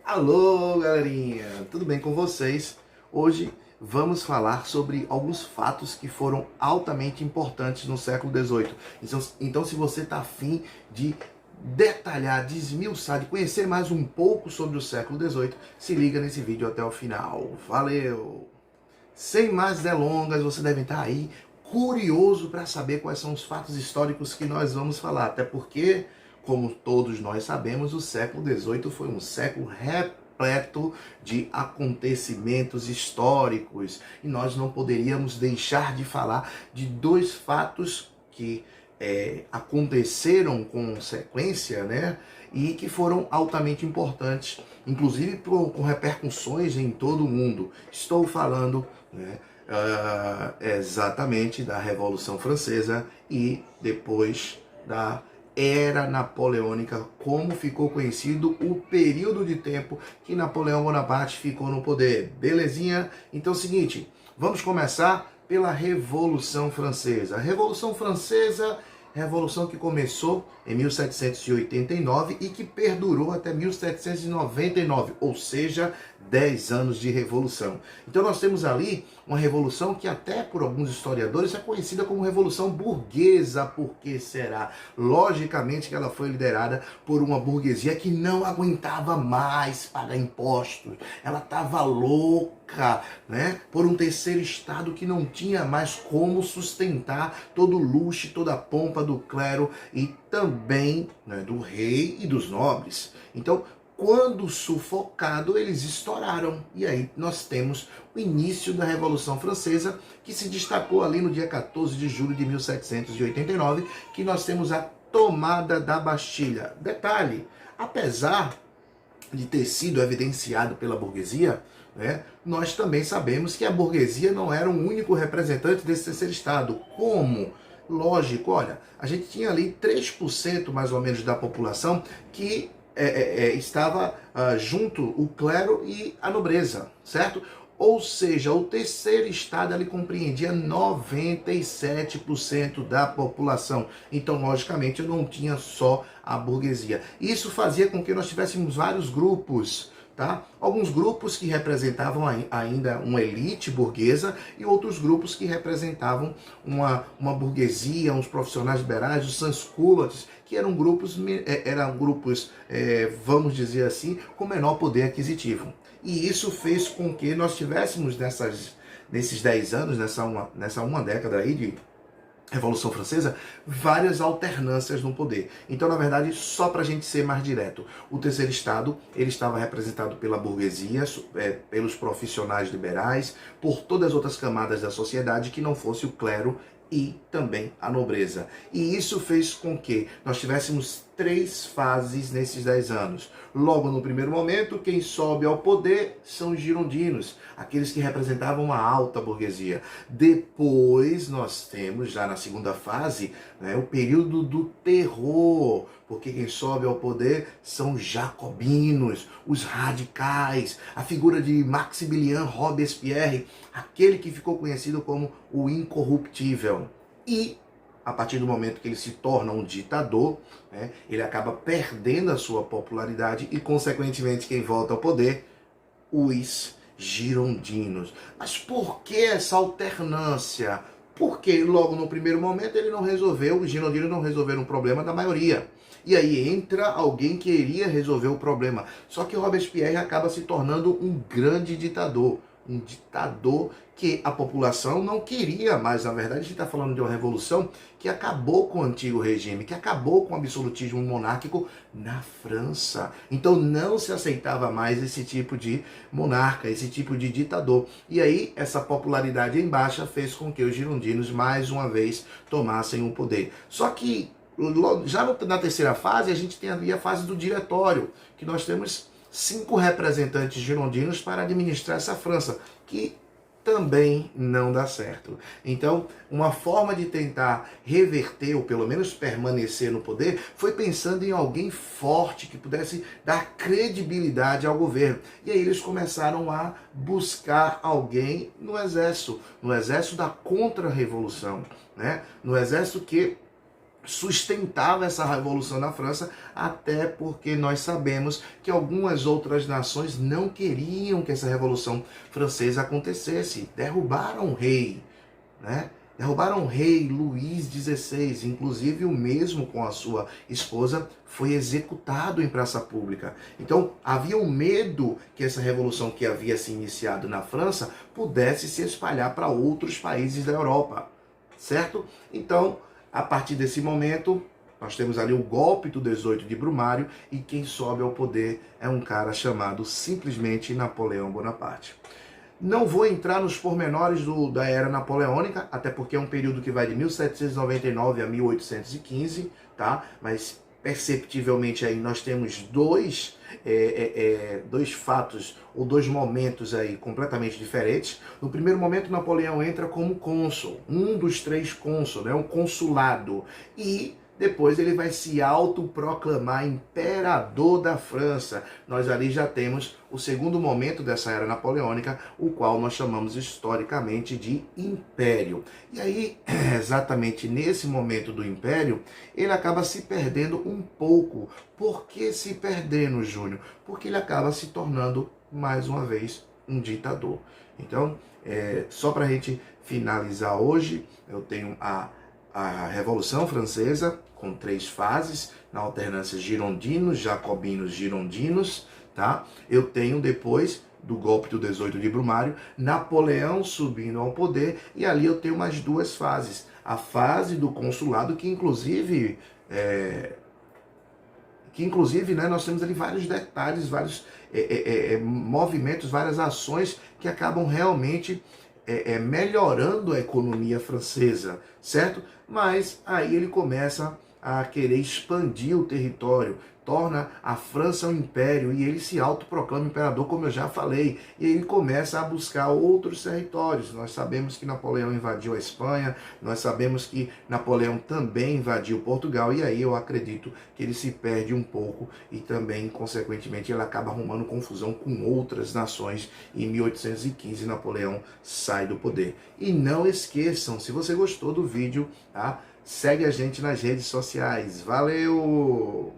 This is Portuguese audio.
Alô, galerinha! Tudo bem com vocês? Hoje vamos falar sobre alguns fatos que foram altamente importantes no século XVIII. Então, se você está afim de detalhar, desmiuçar, de conhecer mais um pouco sobre o século XVIII, se liga nesse vídeo até o final. Valeu! Sem mais delongas, você deve estar aí curioso para saber quais são os fatos históricos que nós vamos falar, até porque, como todos nós sabemos, o século XVIII foi um século repleto de acontecimentos históricos e nós não poderíamos deixar de falar de dois fatos que aconteceram com sequência, né? E que foram altamente importantes, inclusive com repercussões em todo o mundo. Estou falando, né, exatamente da Revolução Francesa e depois da Era Napoleônica, como ficou conhecido o período de tempo que Napoleão Bonaparte ficou no poder. Belezinha? Então é o seguinte, vamos começar pela Revolução Francesa. A Revolução Francesa, revolução que começou em 1789 e que perdurou até 1799, ou seja, 10 anos de revolução. Então nós temos ali uma revolução que até por alguns historiadores é conhecida como Revolução Burguesa. Por que será? Logicamente que ela foi liderada por uma burguesia que não aguentava mais pagar impostos. Ela estava louca, né? Por um terceiro estado que não tinha mais como sustentar todo o luxo, toda a pompa do clero e também, né, do rei e dos nobres. Então, quando sufocado, eles estouraram. E aí nós temos o início da Revolução Francesa, que se destacou ali no dia 14 de julho de 1789, que nós temos a tomada da Bastilha. Detalhe, apesar de ter sido evidenciado pela burguesia, né, nós também sabemos que a burguesia não era o único representante desse terceiro estado. Como? Lógico, olha, a gente tinha ali 3% mais ou menos da população que estava junto o clero e a nobreza, certo? Ou seja, o terceiro estado ele compreendia 97% da população. Então, logicamente, eu não tinha só a burguesia. Isso fazia com que nós tivéssemos vários grupos, tá? Alguns grupos que representavam ainda uma elite burguesa e outros grupos que representavam uma burguesia, uns profissionais liberais, os sans-culottes, que eram grupos, vamos dizer assim, com menor poder aquisitivo. E isso fez com que nós tivéssemos nesses 10 anos, nessa uma década aí de Revolução Francesa, várias alternâncias no poder. Então, na verdade, só para a gente ser mais direto, o terceiro estado ele estava representado pela burguesia, pelos profissionais liberais, por todas as outras camadas da sociedade que não fosse o clero e também a nobreza. E isso fez com que nós tivéssemos 3 fases nesses 10 anos. Logo no primeiro momento, quem sobe ao poder são os girondinos, aqueles que representavam a alta burguesia. Depois nós temos, já na segunda fase, né, o período do terror, porque quem sobe ao poder são os jacobinos, os radicais, a figura de Maximilien Robespierre, aquele que ficou conhecido como o incorruptível. E a partir do momento que ele se torna um ditador, né, ele acaba perdendo a sua popularidade e, consequentemente, quem volta ao poder, os girondinos. Mas por que essa alternância? Porque logo no primeiro momento os girondinos não resolveram o problema da maioria. E aí entra alguém que iria resolver o problema. Só que Robespierre acaba se tornando um grande ditador. Um ditador que a população não queria mais. Na verdade, a gente está falando de uma revolução que acabou com o antigo regime, que acabou com o absolutismo monárquico na França. Então não se aceitava mais esse tipo de monarca, esse tipo de ditador. E aí essa popularidade em baixa fez com que os girondinos mais uma vez tomassem o poder. Só que já na terceira fase a gente tem ali a fase do diretório, que nós temos 5 representantes girondinos para administrar essa França, que também não dá certo. Então, uma forma de tentar reverter, ou pelo menos permanecer no poder, foi pensando em alguém forte que pudesse dar credibilidade ao governo. E aí eles começaram a buscar alguém no exército da contra-revolução, né? No exército que sustentava essa revolução na França, até porque nós sabemos que algumas outras nações não queriam que essa revolução francesa acontecesse, derrubaram o rei, né? Derrubaram o rei Luís XVI, inclusive o mesmo com a sua esposa foi executado em praça pública. Então havia um medo que essa revolução que havia se iniciado na França pudesse se espalhar para outros países da Europa, certo? Então, a partir desse momento, nós temos ali o golpe do 18 de Brumário e quem sobe ao poder é um cara chamado simplesmente Napoleão Bonaparte. Não vou entrar nos pormenores da era napoleônica, até porque é um período que vai de 1799 a 1815, tá? Mas perceptivelmente aí nós temos dois fatos ou dois momentos aí completamente diferentes. No primeiro momento, Napoleão entra como cônsul, um dos 3 cônsuls, né? Um consulado, e depois ele vai se autoproclamar imperador da França. Nós ali já temos o segundo momento dessa era napoleônica, o qual nós chamamos historicamente de império. E aí, exatamente nesse momento do império, ele acaba se perdendo um pouco. Por que se perdendo, Júnior? Porque ele acaba se tornando, mais uma vez, um ditador. Então, só para a gente finalizar hoje, eu tenho a Revolução Francesa, com 3 fases, na alternância girondinos, jacobinos, girondinos, tá? Eu tenho depois do golpe do 18 de Brumário, Napoleão subindo ao poder, e ali eu tenho mais 2 fases. A fase do consulado, que inclusive, né, nós temos ali vários detalhes, vários movimentos, várias ações que acabam realmente melhorando a economia francesa, certo? Mas aí ele começa a querer expandir o território, torna a França um império e ele se autoproclama imperador, como eu já falei, e ele começa a buscar outros territórios. Nós sabemos que Napoleão invadiu a Espanha, nós sabemos que Napoleão também invadiu Portugal, e aí eu acredito que ele se perde um pouco e também, consequentemente, ele acaba arrumando confusão com outras nações. E em 1815 Napoleão sai do poder. E não esqueçam, se você gostou do vídeo, tá? Segue a gente nas redes sociais. Valeu!